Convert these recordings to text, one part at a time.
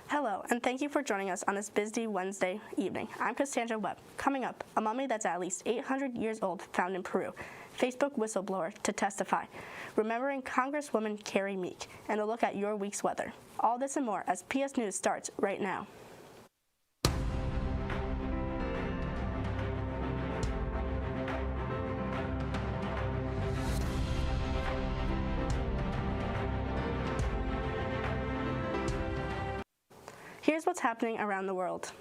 Hello, and thank you for joining us on this busy Wednesday evening. I'm Kassandra Webb. Coming up, a mummy that's at least 800 years old found in Peru, Facebook whistleblower to testify, remembering Congresswoman CARRIE MEEK, and a look at your week's weather. All this and more as PS News starts right now. Here's what's happening around the world.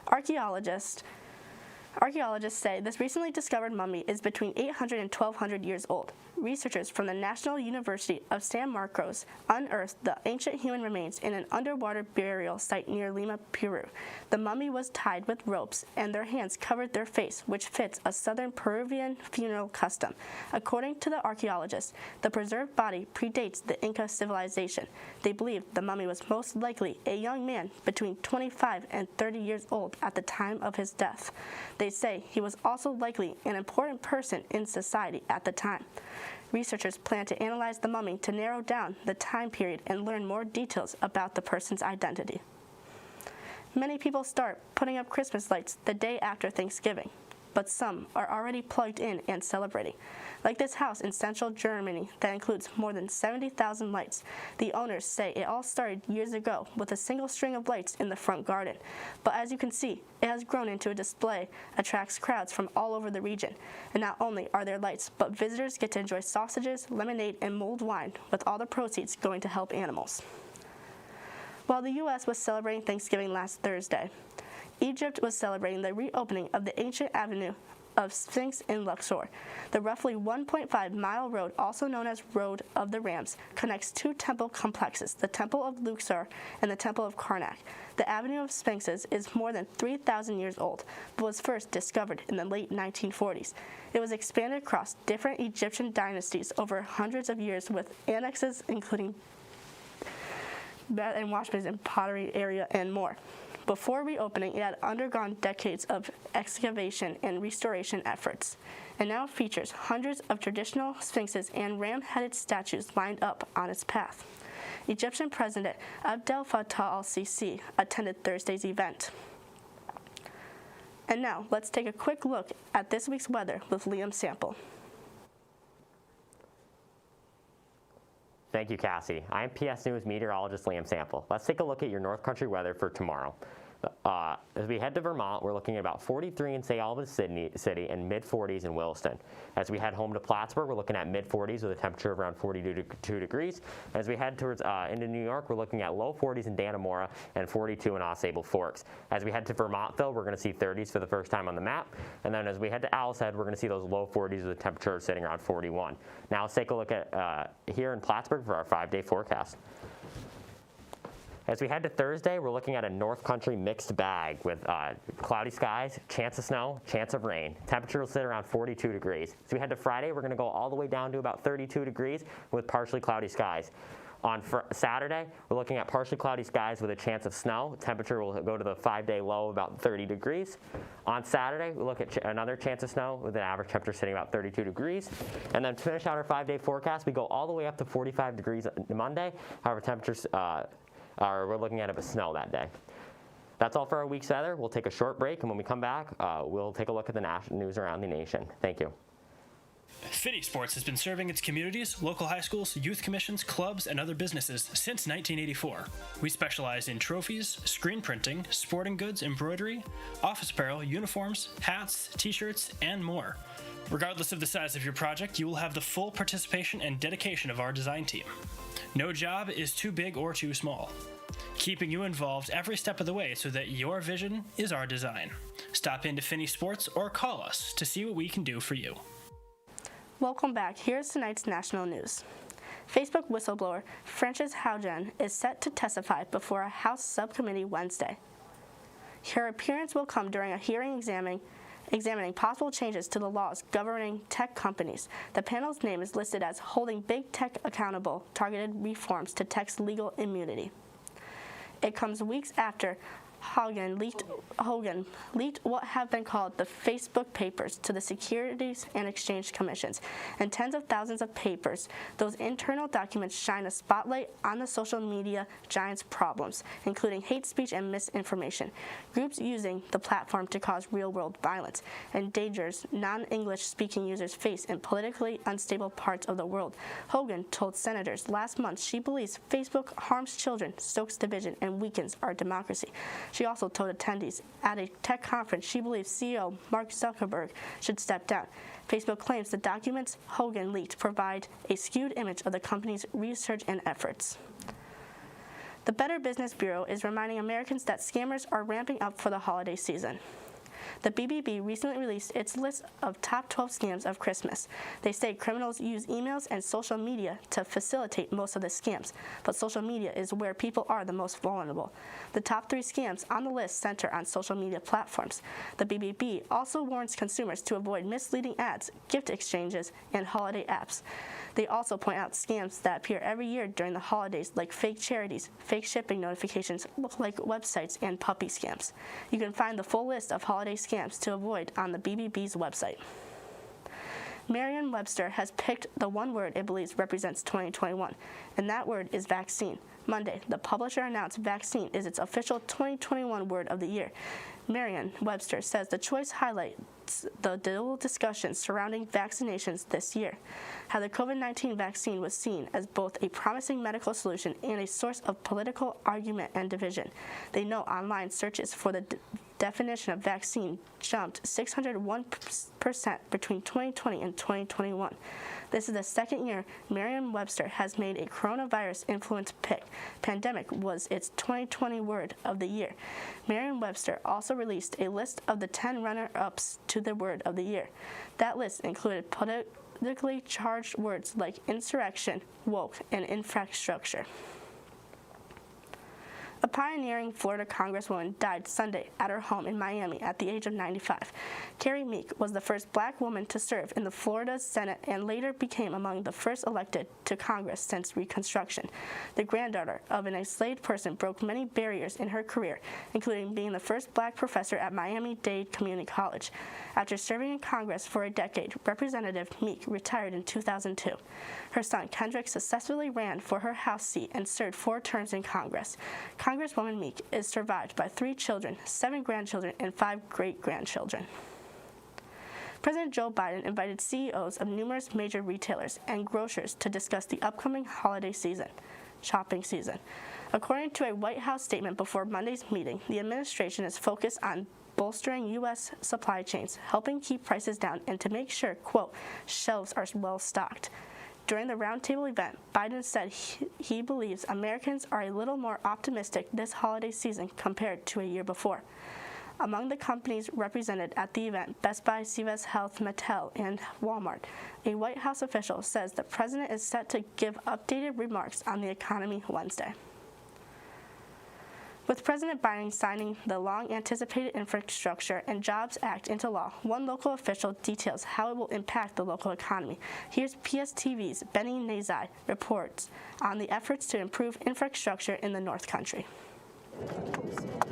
Archaeologists say this recently discovered mummy is between 800 and 1200 years old. Researchers from the National University of San Marcos unearthed the ancient human remains in an underwater burial site near Lima, Peru. The mummy was tied with ropes and their hands covered their face, which fits a southern Peruvian funeral custom. According to the archaeologists, the preserved body predates the Inca civilization. They believe the mummy was most likely a young man between 25 and 30 years old at the time of his death. They say he was also likely an important person in society at the time. Researchers plan to analyze the mummy to narrow down the time period and learn more details about the person's identity. Many people start putting up Christmas lights the day after Thanksgiving, but some are already plugged in and celebrating. Like this house in central Germany that includes more than 70,000 lights. The owners say it all started years ago with a single string of lights in the front garden. But as you can see, it has grown into a display, attracts crowds from all over the region. And not only are there lights, but visitors get to enjoy sausages, lemonade, and mulled wine, with all the proceeds going to help animals. While the U.S. was celebrating Thanksgiving last Thursday, Egypt was celebrating the reopening of the ancient avenue of Sphinx in Luxor. The roughly 1.5-mile road, also known as Road of the Rams, connects two temple complexes, the Temple of Luxor and the Temple of Karnak. The Avenue of Sphinxes is more than 3,000 years old, but was first discovered in the late 1940s. It was expanded across different Egyptian dynasties over hundreds of years with annexes including bath and wash bays and pottery area and more. Before reopening, it had undergone decades of excavation and restoration efforts, and now features hundreds of traditional sphinxes and ram-headed statues lined up on its path. Egyptian President Abdel Fattah al-Sisi attended Thursday's event. And now, let's take a quick look at this week's weather with Liam Sample. Thank you, Cassie. I am PS News meteorologist Liam Sample. Let's take a look at your North Country weather for tomorrow. As we head to Vermont, we're looking at about 43 in St. Albans City and mid-40s in Williston. As we head home to Plattsburgh, we're looking at mid-40s with a temperature of around 42 degrees. As we head towards into New York, we're looking at low 40s in Dannemora and 42 in Osable Forks. As we head to Vermontville, we're going to see 30s for the first time on the map. And then as we head to Owl's Head, we're going to see those low 40s with a temperature sitting around 41. Now let's take a look at here in Plattsburgh for our 5-day forecast. As we head to Thursday, we're looking at a North Country mixed bag with cloudy skies, chance of snow, chance of rain. Temperature will sit around 42 degrees. As we head to Friday, we're going to go all the way down to about 32 degrees with partially cloudy skies. On Saturday, we're looking at partially cloudy skies with a chance of snow. Temperature will go to the 5-day low about 30 degrees. On Saturday, we look at another chance of snow with an average temperature sitting about 32 degrees. And then to finish out our 5-day forecast, we go all the way up to 45 degrees on Monday. However, temperatures we're looking at a snow that day. That's all for our week's weather. We'll take a short break, and when we come back, we'll take a look at the national news around the nation. Thank you. Fitty Sports has been serving its communities, local high schools, youth commissions, clubs, and other businesses since 1984. We specialize in trophies, screen printing, sporting goods, embroidery, office apparel, uniforms, hats, t-shirts, and more. Regardless of the size of your project, you will have the full participation and dedication of our design team. No job is too big or too small, keeping you involved every step of the way so that your vision is our design. Stop into Finney Sports or call us to see what we can do for you. Welcome back. Here's tonight's national news. Facebook whistleblower Frances Haugen is set to testify before a House subcommittee Wednesday. Her appearance will come during a hearing examining possible changes to the laws governing tech companies. The panel's name is listed as holding big tech accountable, targeted reforms to tech's legal immunity. It comes weeks after Hogan leaked what have been called the Facebook papers to the Securities and Exchange Commissions. And tens of thousands of papers, those internal documents shine a spotlight on the social media giants' problems, including hate speech and misinformation, groups using the platform to cause real-world violence, and dangers non-English speaking users face in politically unstable parts of the world. Hogan told senators last month she believes Facebook harms children, stokes division, and weakens our democracy. She also told attendees at a tech conference she believes CEO Mark Zuckerberg should step down. Facebook claims the documents Hogan leaked provide a skewed image of the company's research and efforts. The Better Business Bureau is reminding Americans that scammers are ramping up for the holiday season. The BBB recently released its list of top 12 scams of Christmas. They say criminals use emails and social media to facilitate most of the scams, but social media is where people are the most vulnerable. The top 3 scams on the list center on social media platforms. The BBB also warns consumers to avoid misleading ads, gift exchanges, and holiday apps. They also point out scams that appear every year during the holidays, like fake charities, fake shipping notifications, look-alike websites, and puppy scams. You can find the full list of holiday scams to avoid on the BBB's website. MERRIAM-WEBSTER has picked the one word it believes represents 2021, and that word is vaccine. Monday, the publisher announced vaccine is its official 2021 word of the year. Merriam-Webster says the choice highlights the dual discussions surrounding vaccinations this year, how the COVID-19 vaccine was seen as both a promising medical solution and a source of political argument and division. They note online searches for the definition of vaccine jumped 601% between 2020 and 2021. This is the second year Merriam-Webster has made a coronavirus-influenced pick. Pandemic was its 2020 word of the year. Merriam-Webster also released a list of the 10 runner-ups to the word of the year. That list included politically charged words like insurrection, woke, and infrastructure. A pioneering Florida Congresswoman died Sunday at her home in Miami at the age of 95. CARRIE MEEK was the first black woman to serve in the Florida Senate and later became among the first elected to Congress since Reconstruction. The granddaughter of an enslaved person broke many barriers in her career, including being the first black professor at Miami-Dade Community College. After serving in Congress for a decade, Representative MEEK retired in 2002. Her son, Kendrick, successfully ran for her House seat and served 4 terms in Congress. Congresswoman MEEK is survived by 3 children, 7 grandchildren, and 5 great-grandchildren. President Joe Biden invited CEOs of numerous major retailers and grocers to discuss the upcoming holiday shopping season. According to a White House statement before Monday's meeting, the administration is focused on bolstering U.S. supply chains, helping keep prices down, and to make sure, quote, shelves are well stocked. During the roundtable event, Biden said he believes Americans are a little more optimistic this holiday season compared to a year before. Among the companies represented at the event, Best Buy, CVS Health, Mattel, and Walmart, a White House official says the president is set to give updated remarks on the economy Wednesday. With President Biden signing the long-anticipated Infrastructure and Jobs Act into law, one local official details how it will impact the local economy. Here's PSTV's Benny Nazai reports on the efforts to improve infrastructure in the North Country.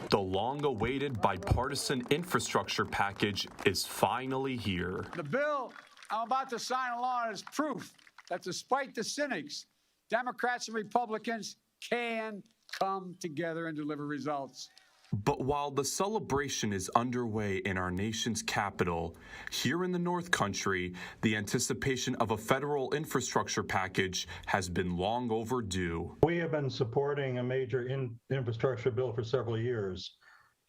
The long-awaited bipartisan infrastructure package is finally here. The bill I'm about to sign along is proof that despite the cynics, Democrats and Republicans can come together and deliver results. But while the celebration is underway in our nation's capital, here in the North Country, the anticipation of a federal infrastructure package has been long overdue. We have been supporting a major infrastructure bill for several years,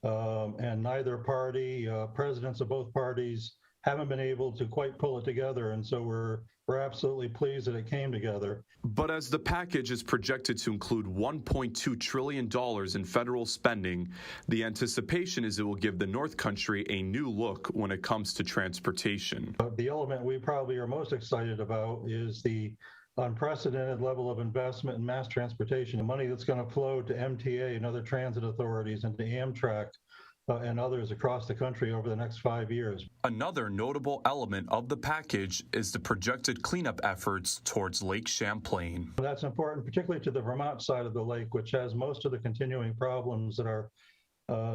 and neither party, presidents of both parties, haven't been able to quite pull it together, and so we're absolutely pleased that it came together. But as the package is projected to include $1.2 trillion in federal spending, the anticipation is it will give the North Country a new look when it comes to transportation. The element we probably are most excited about is the unprecedented level of investment in mass transportation, the money that's going to flow to MTA and other transit authorities and to Amtrak and others across the country over the next 5 years. Another notable element of the package is the projected cleanup efforts towards Lake Champlain. That's important, particularly to the Vermont side of the lake, which has most of the continuing problems that our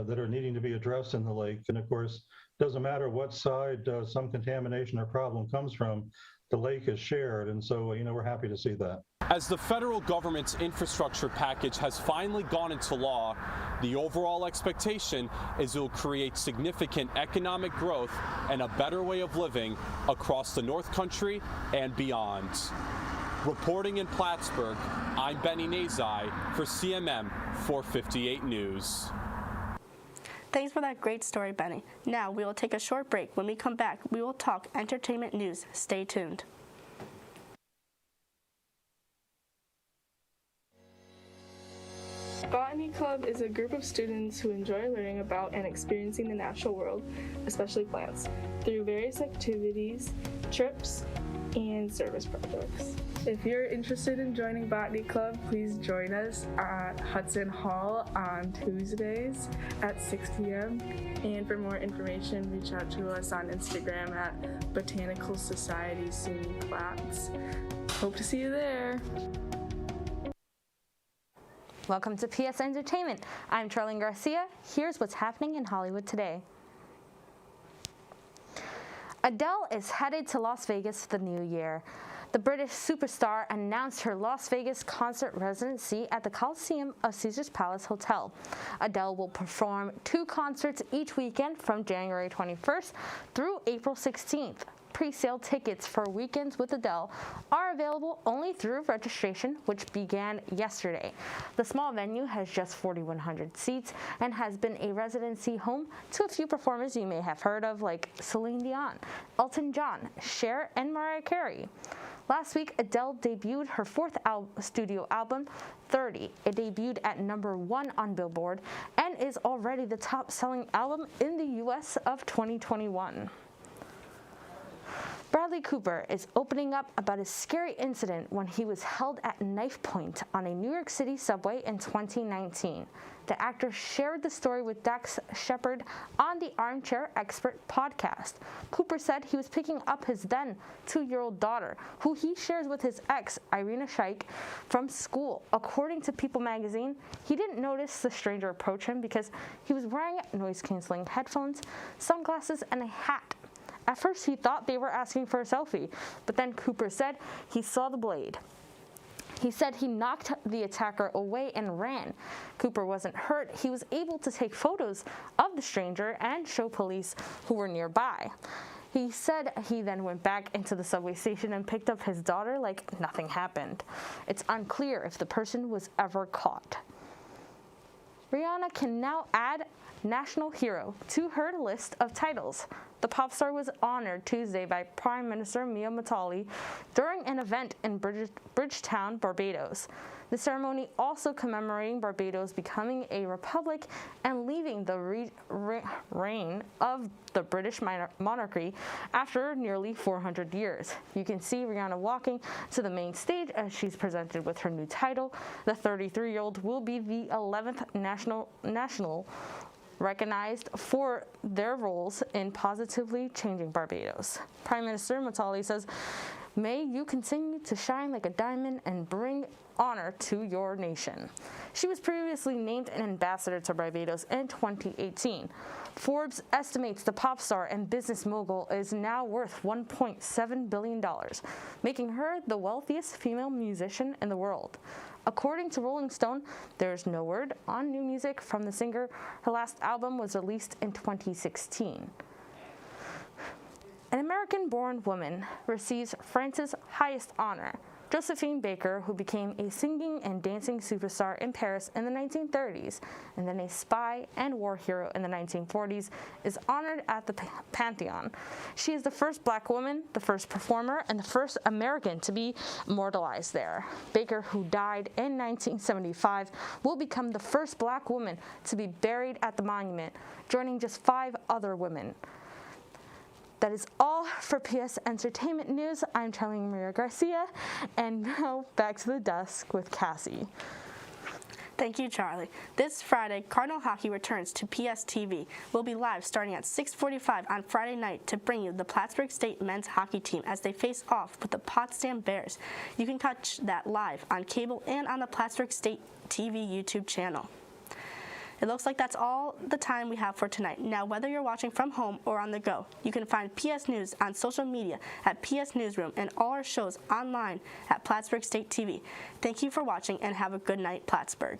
that are needing to be addressed in the lake. And of course, doesn't matter what side some contamination or problem comes from, the lake is shared. And so, we're happy to see that. As the federal government's infrastructure package has finally gone into law, the overall expectation is it will create significant economic growth and a better way of living across the North Country and beyond. Reporting in Plattsburgh, I'm Benny Nazai for CMM 458 News. Thanks for that great story, Benny. Now we will take a short break. When we come back, we will talk entertainment news. Stay tuned. Botany Club is a group of students who enjoy learning about and experiencing the natural world, especially plants, through various activities, trips, and service projects. If you're interested in joining Botany Club, please join us at Hudson Hall on Tuesdays at 6 p.m. And for more information, reach out to us on Instagram at Botanical Society SUNY Platts. Hope to see you there. Welcome to PS Entertainment. I'm Charlyn Garcia. Here's what's happening in Hollywood today. Adele is headed to Las Vegas for the new year. The British superstar announced her Las Vegas concert residency at the Coliseum of Caesars Palace Hotel. Adele will perform 2 concerts each weekend from January 21st through April 16th. Pre-sale tickets for Weekends with Adele are available only through registration, which began yesterday. The small venue has just 4,100 seats and has been a residency home to a few performers you may have heard of, like Celine Dion, Elton John, Cher, and Mariah Carey. Last week, Adele debuted her 4th studio album, 30. It debuted at #1 on Billboard and is already the top-selling album in the U.S. of 2021. Bradley Cooper is opening up about a scary incident when he was held at knife point on a New York City subway in 2019. The actor shared the story with Dax Shepard on the Armchair Expert podcast. Cooper said he was picking up his then 2-year-old daughter, who he shares with his ex, Irina Shayk, from school. According to People magazine, he didn't notice the stranger approach him because he was wearing noise-canceling headphones, sunglasses, and a hat. At first, he thought they were asking for a selfie, but then Cooper said he saw the blade. He said he knocked the attacker away and ran. Cooper wasn't hurt. He was able to take photos of the stranger and show police who were nearby. He said he then went back into the subway station and picked up his daughter like nothing happened. It's unclear if the person was ever caught. Rihanna can now add National Hero to her list of titles. The pop star was honored Tuesday by Prime Minister Mia Mottley during an event in Bridgetown, Barbados. The ceremony also commemorating Barbados becoming a republic and leaving the reign of the British monarchy after nearly 400 years. You can see Rihanna walking to the main stage as she's presented with her new title. The 33-year-old will be the 11th national recognized for their roles in positively changing Barbados. Prime Minister Mottley says, "May you continue to shine like a diamond and bring honor to your nation." She was previously named an ambassador to Barbados in 2018. Forbes estimates the pop star and business mogul is now worth $1.7 billion, making her the wealthiest female musician in the world. According to Rolling Stone, there is no word on new music from the singer. Her last album was released in 2016. An American-born woman receives France's highest honor. Josephine Baker, who became a singing and dancing superstar in Paris in the 1930s, and then a spy and war hero in the 1940s, is honored at the Pantheon. She is the first Black woman, the first performer, and the first American to be immortalized there. Baker, who died in 1975, will become the first Black woman to be buried at the monument, joining just 5 other women. That is all for PS Entertainment News. I'm Charlyn Garcia, and now back to the desk with Cassie. Thank you, Charlie. This Friday, Cardinal hockey returns to PSTV. We'll be live starting at 6:45 on Friday night to bring you the Plattsburgh State men's hockey team as they face off with the Potsdam Bears. You can catch that live on cable and on the Plattsburgh State TV YouTube channel. It looks like that's all the time we have for tonight. Now, whether you're watching from home or on the go, you can find PS News on social media at PS Newsroom and all our shows online at Plattsburgh State TV. Thank you for watching and have a good night, Plattsburgh.